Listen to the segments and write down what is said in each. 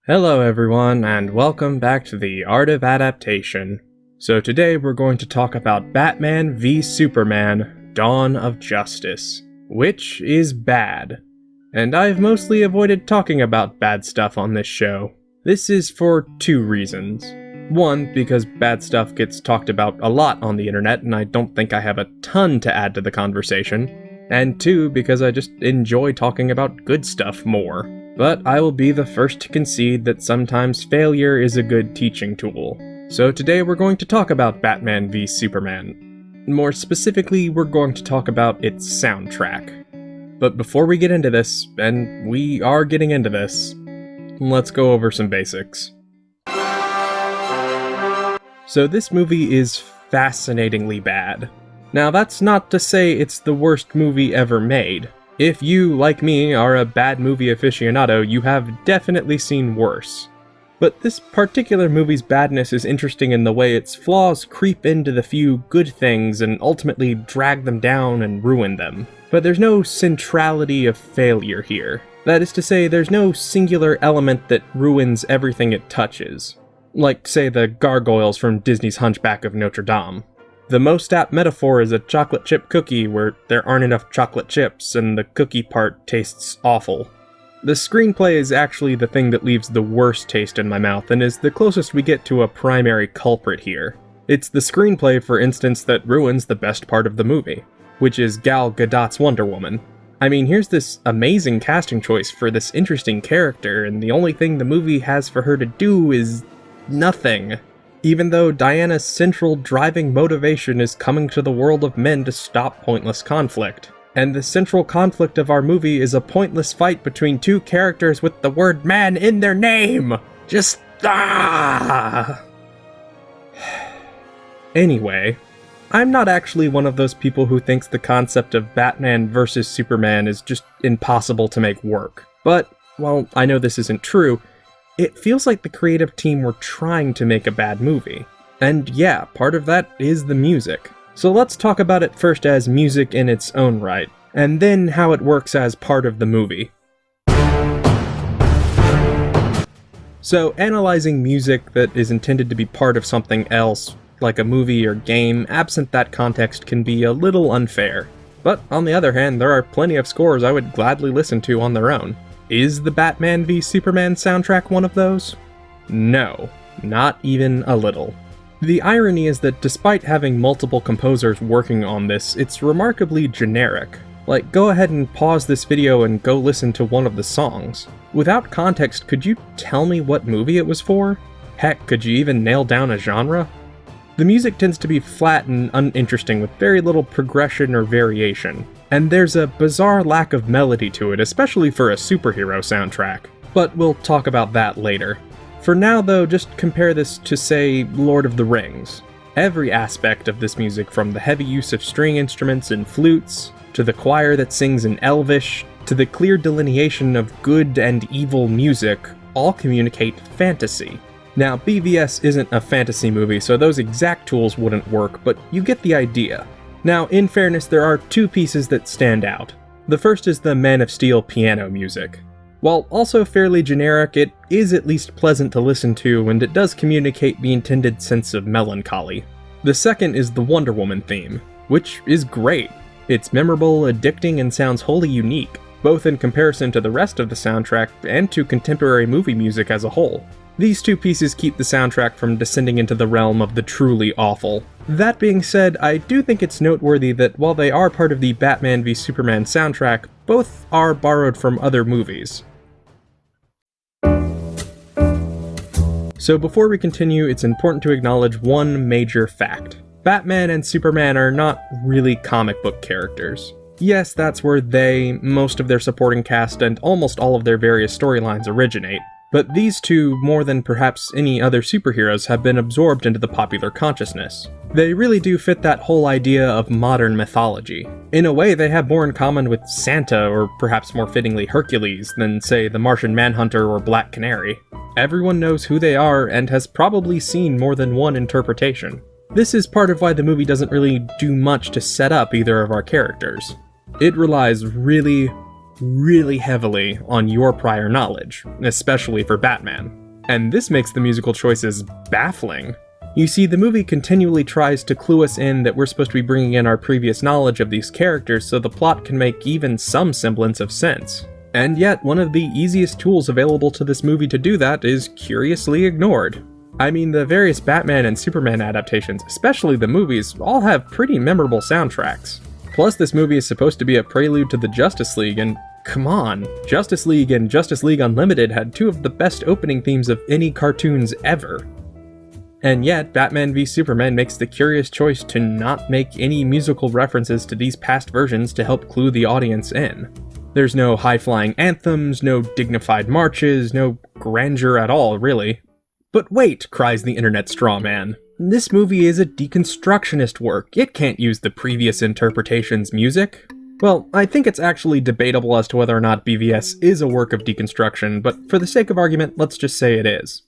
Hello everyone, and welcome back to the Art of Adaptation. So today we're going to talk about Batman v Superman: Dawn of Justice, which is bad. And I've mostly avoided talking about bad stuff on this show. This is for two reasons. One, because bad stuff gets talked about a lot on the internet, and I don't think I have a ton to add to the conversation. And two, because I just enjoy talking about good stuff more. But I will be the first to concede that sometimes failure is a good teaching tool. So today we're going to talk about Batman v Superman. More specifically, we're going to talk about its soundtrack. But before we get into this, and we are getting into this, let's go over some basics. So this movie is fascinatingly bad. Now that's not to say it's the worst movie ever made. If you, like me, are a bad movie aficionado, you have definitely seen worse. But this particular movie's badness is interesting in the way its flaws creep into the few good things and ultimately drag them down and ruin them. But there's no centrality of failure here. That is to say, there's no singular element that ruins everything it touches. Like, say, the gargoyles from Disney's Hunchback of Notre Dame. The most apt metaphor is a chocolate chip cookie where there aren't enough chocolate chips and the cookie part tastes awful. The screenplay is actually the thing that leaves the worst taste in my mouth and is the closest we get to a primary culprit here. It's the screenplay, for instance, that ruins the best part of the movie, which is Gal Gadot's Wonder Woman. I mean, here's this amazing casting choice for this interesting character, and the only thing the movie has for her to do is nothing. Even though Diana's central driving motivation is coming to the world of men to stop pointless conflict. And the central conflict of our movie is a pointless fight between two characters with the word man in their name! Anyway, I'm not actually one of those people who thinks the concept of Batman versus Superman is just impossible to make work. But, while I know this isn't true, it feels like the creative team were trying to make a bad movie. And yeah, part of that is the music. So let's talk about it first as music in its own right, and then how it works as part of the movie. So analyzing music that is intended to be part of something else, like a movie or game, absent that context can be a little unfair. But on the other hand, there are plenty of scores I would gladly listen to on their own. Is the Batman v Superman soundtrack one of those? No, not even a little. The irony is that despite having multiple composers working on this, it's remarkably generic. Like, go ahead and pause this video and go listen to one of the songs. Without context, could you tell me what movie it was for? Heck, could you even nail down a genre? The music tends to be flat and uninteresting with very little progression or variation. And there's a bizarre lack of melody to it, especially for a superhero soundtrack. But we'll talk about that later. For now though, just compare this to, say, Lord of the Rings. Every aspect of this music, from the heavy use of string instruments and flutes, to the choir that sings in Elvish, to the clear delineation of good and evil music, all communicate fantasy. Now, BVS isn't a fantasy movie, so those exact tools wouldn't work, but you get the idea. Now, in fairness, there are two pieces that stand out. The first is the Man of Steel piano music. While also fairly generic, it is at least pleasant to listen to, and it does communicate the intended sense of melancholy. The second is the Wonder Woman theme, which is great. It's memorable, addicting, and sounds wholly unique, both in comparison to the rest of the soundtrack and to contemporary movie music as a whole. These two pieces keep the soundtrack from descending into the realm of the truly awful. That being said, I do think it's noteworthy that while they are part of the Batman v Superman soundtrack, both are borrowed from other movies. So before we continue, it's important to acknowledge one major fact. Batman and Superman are not really comic book characters. Yes, that's where they, most of their supporting cast, and almost all of their various storylines originate. But these two, more than perhaps any other superheroes, have been absorbed into the popular consciousness. They really do fit that whole idea of modern mythology. In a way, they have more in common with Santa, or perhaps more fittingly Hercules, than, say, the Martian Manhunter or Black Canary. Everyone knows who they are and has probably seen more than one interpretation. This is part of why the movie doesn't really do much to set up either of our characters. It relies really, really heavily on your prior knowledge, especially for Batman. And this makes the musical choices baffling. You see, the movie continually tries to clue us in that we're supposed to be bringing in our previous knowledge of these characters so the plot can make even some semblance of sense. And yet, one of the easiest tools available to this movie to do that is curiously ignored. I mean, the various Batman and Superman adaptations, especially the movies, all have pretty memorable soundtracks. Plus, this movie is supposed to be a prelude to the Justice League, and come on, Justice League and Justice League Unlimited had two of the best opening themes of any cartoons ever. And yet, Batman v Superman makes the curious choice to not make any musical references to these past versions to help clue the audience in. There's no high-flying anthems, no dignified marches, no grandeur at all, really. But wait, cries the internet straw man. This movie is a deconstructionist work. It can't use the previous interpretation's music. Well, I think it's actually debatable as to whether or not BVS is a work of deconstruction, but for the sake of argument, let's just say it is.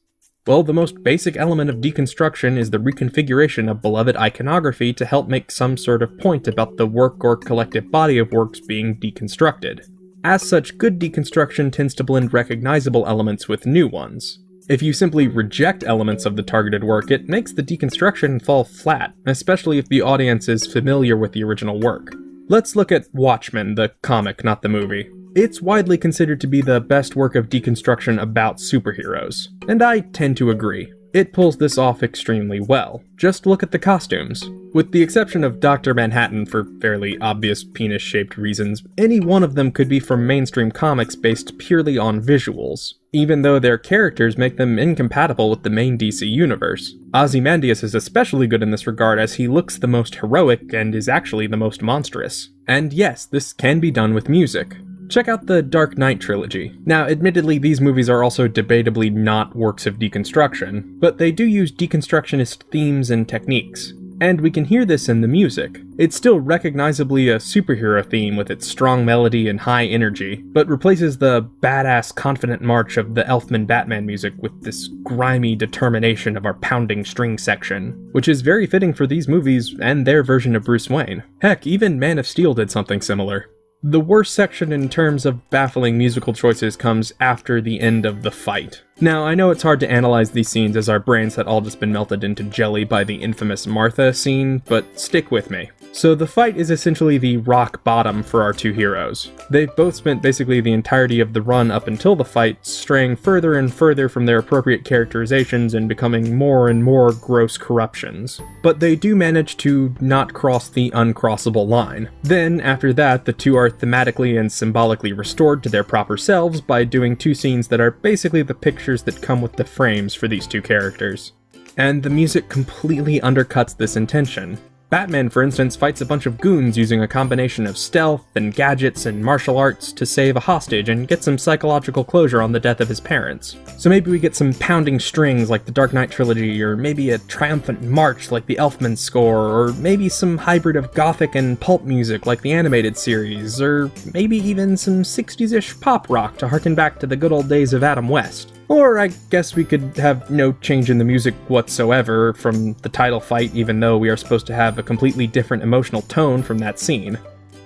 Well, the most basic element of deconstruction is the reconfiguration of beloved iconography to help make some sort of point about the work or collective body of works being deconstructed. As such, good deconstruction tends to blend recognizable elements with new ones. If you simply reject elements of the targeted work, it makes the deconstruction fall flat, especially if the audience is familiar with the original work. Let's look at Watchmen, the comic, not the movie. It's widely considered to be the best work of deconstruction about superheroes, and I tend to agree. It pulls this off extremely well. Just look at the costumes. With the exception of Dr. Manhattan for fairly obvious penis-shaped reasons, any one of them could be from mainstream comics based purely on visuals, even though their characters make them incompatible with the main DC universe. Ozymandias is especially good in this regard as he looks the most heroic and is actually the most monstrous. And yes, this can be done with music. Check out the Dark Knight trilogy. Now, admittedly, these movies are also debatably not works of deconstruction, but they do use deconstructionist themes and techniques. And we can hear this in the music. It's still recognizably a superhero theme with its strong melody and high energy, but replaces the badass confident march of the Elfman Batman music with this grimy determination of our pounding string section, which is very fitting for these movies and their version of Bruce Wayne. Heck, even Man of Steel did something similar. The worst section in terms of baffling musical choices comes after the end of the fight. Now, I know it's hard to analyze these scenes as our brains had all just been melted into jelly by the infamous Martha scene, but stick with me. So the fight is essentially the rock bottom for our two heroes. They've both spent basically the entirety of the run up until the fight straying further and further from their appropriate characterizations and becoming more and more gross corruptions. But they do manage to not cross the uncrossable line. Then, after that, the two are thematically and symbolically restored to their proper selves by doing two scenes that are basically the pictures that come with the frames for these two characters. And the music completely undercuts this intention. Batman, for instance, fights a bunch of goons using a combination of stealth and gadgets and martial arts to save a hostage and get some psychological closure on the death of his parents. So maybe we get some pounding strings like the Dark Knight trilogy, or maybe a triumphant march like the Elfman score, or maybe some hybrid of gothic and pulp music like the animated series, or maybe even some 60s-ish pop rock to harken back to the good old days of Adam West. Or I guess we could have no change in the music whatsoever from the title fight, even though we are supposed to have a completely different emotional tone from that scene.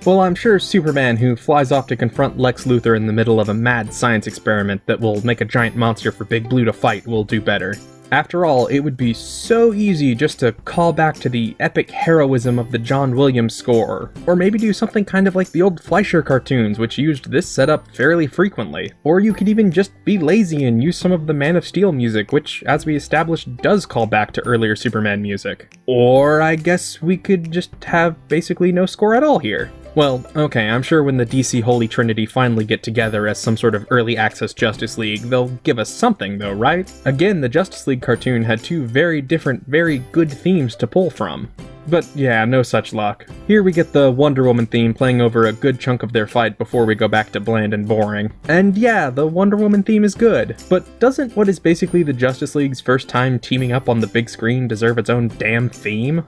Well, I'm sure Superman, who flies off to confront Lex Luthor in the middle of a mad science experiment that will make a giant monster for Big Blue to fight, will do better. After all, it would be so easy just to call back to the epic heroism of the John Williams score, or maybe do something kind of like the old Fleischer cartoons, which used this setup fairly frequently. Or you could even just be lazy and use some of the Man of Steel music, which, as we established, does call back to earlier Superman music. Or I guess we could just have basically no score at all here. Well, okay, I'm sure when the DC Holy Trinity finally get together as some sort of early access Justice League, they'll give us something though, right? Again, the Justice League cartoon had two very different, very good themes to pull from. But yeah, no such luck. Here we get the Wonder Woman theme playing over a good chunk of their fight before we go back to bland and boring. And yeah, the Wonder Woman theme is good, but doesn't what is basically the Justice League's first time teaming up on the big screen deserve its own damn theme?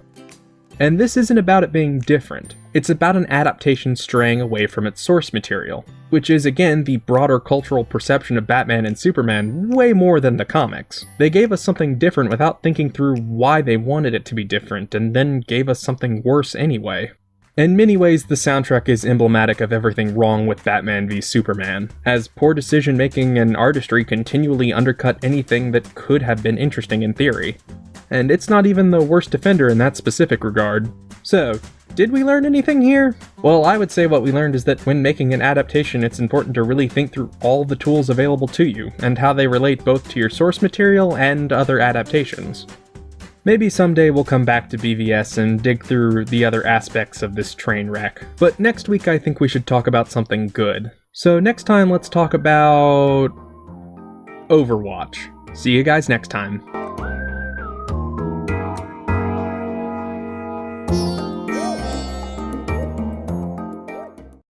And this isn't about it being different. It's about an adaptation straying away from its source material, which is again the broader cultural perception of Batman and Superman way more than the comics. They gave us something different without thinking through why they wanted it to be different, and then gave us something worse anyway. In many ways, the soundtrack is emblematic of everything wrong with Batman v Superman, as poor decision-making and artistry continually undercut anything that could have been interesting in theory. And it's not even the worst offender in that specific regard. So, did we learn anything here? Well, I would say what we learned is that when making an adaptation, it's important to really think through all the tools available to you, and how they relate both to your source material and other adaptations. Maybe someday we'll come back to BVS and dig through the other aspects of this train wreck. But next week I think we should talk about something good. So next time let's talk about Overwatch. See you guys next time.